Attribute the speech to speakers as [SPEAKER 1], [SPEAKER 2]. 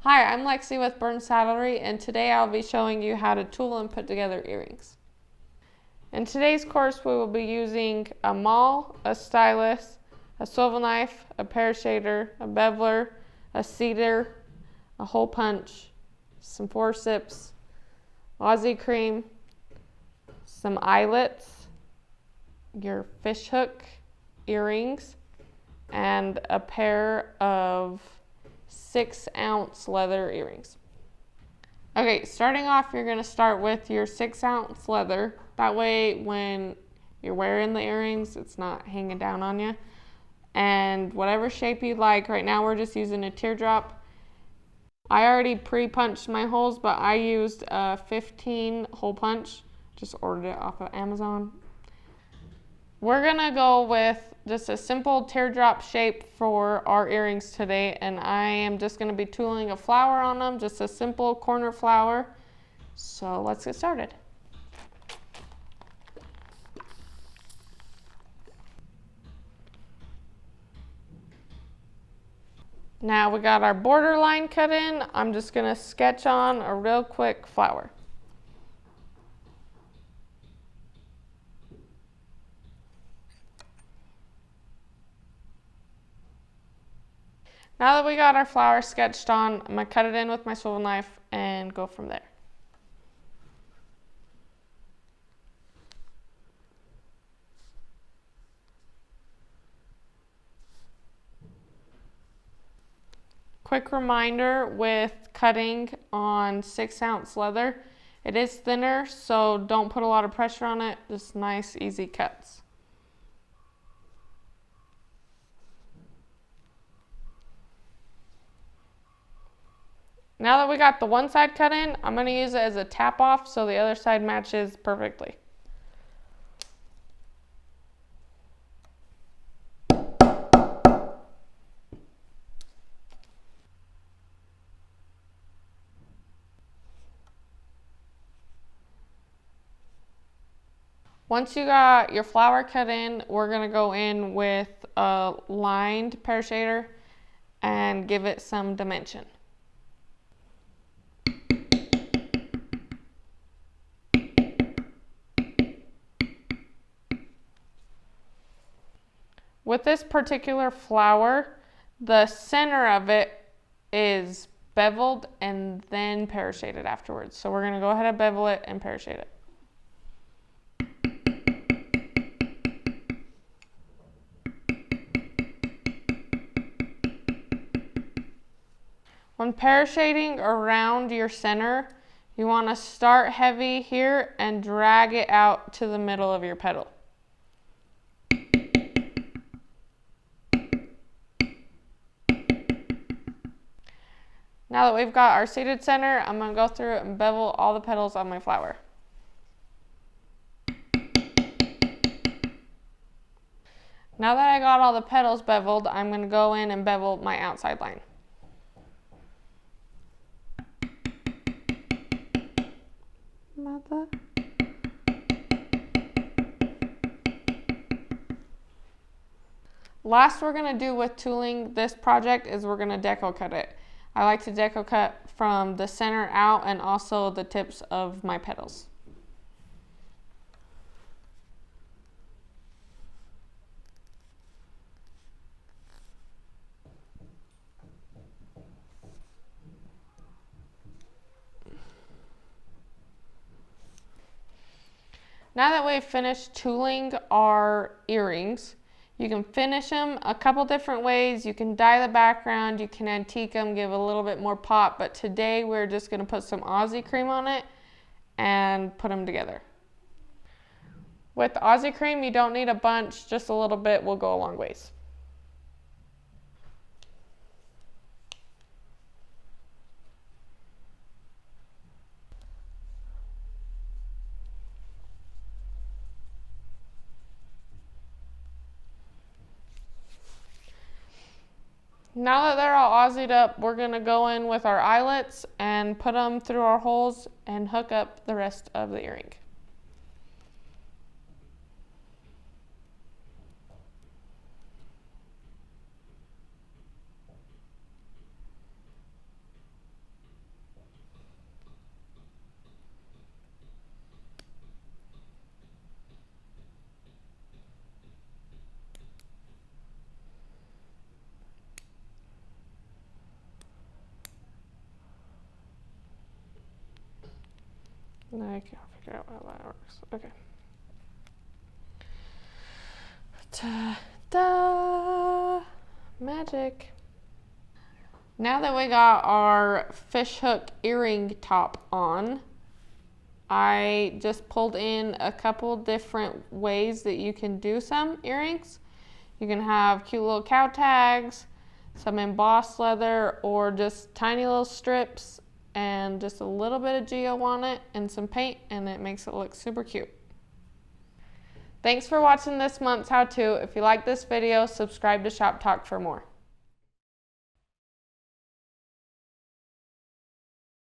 [SPEAKER 1] Hi, I'm Lexi with Burns Saddlery, and today I'll be showing you how to tool and put together earrings. In today's course, we will be using a maul, a stylus, a swivel knife, a pear shader, a beveler, a cedar, a hole punch, some forceps, Aussie cream, some eyelets, your fish hook earrings, and a pair of 6-ounce leather earrings. Okay, starting off, you're going to start with your 6-ounce leather. That way, when you're wearing the earrings, it's not hanging down on you. And whatever shape you like, right now we're just using a teardrop. I already pre-punched my holes, but I used a 15 hole punch. Just ordered it off of Amazon. We're gonna go with just a simple teardrop shape for our earrings today, and I am just gonna be tooling a flower on them, just a simple corner flower. So let's get started. Now we got our border line cut in. I'm just gonna sketch on a real quick flower. Now that we got our flower sketched on, I'm going to cut it in with my swivel knife and go from there. Quick reminder with cutting on 6-ounce leather, it is thinner, so don't put a lot of pressure on it, just nice, easy cuts. Now that we got the one side cut in, I'm going to use it as a tap off so the other side matches perfectly. Once you got your flower cut in, we're going to go in with a lined pear shader and give it some dimension. With this particular flower, the center of it is beveled and then pear shaded afterwards. So we're going to go ahead and bevel it and pear shade it. When pear shading around your center, you want to start heavy here and drag it out to the middle of your petal. Now that we've got our seated center, I'm going to go through and bevel all the petals on my flower. Now that I got all the petals beveled, I'm going to go in and bevel my outside line. Mother. Last we're going to do with tooling this project is we're going to deco cut it. I like to deco cut from the center out and also the tips of my petals. Now that we've finished tooling our earrings, you can finish them a couple different ways. You can dye the background, you can antique them, give a little bit more pop, but today we're just going to put some Aussie cream on it and put them together. With Aussie cream, you don't need a bunch, just a little bit will go a long ways. Now that they're all Aussied up, we're going to go in with our eyelets and put them through our holes and hook up the rest of the earring. I can't figure out how that works. Okay. Ta-da! Magic. Now that we got our fishhook earring top on, I just pulled in a couple different ways that you can do some earrings. You can have cute little cow tags, some embossed leather, or just tiny little strips and just a little bit of geo on it and some paint, and it makes it look super cute. Thanks for watching this month's how-to. If you like this video, subscribe to ShopTalk for more.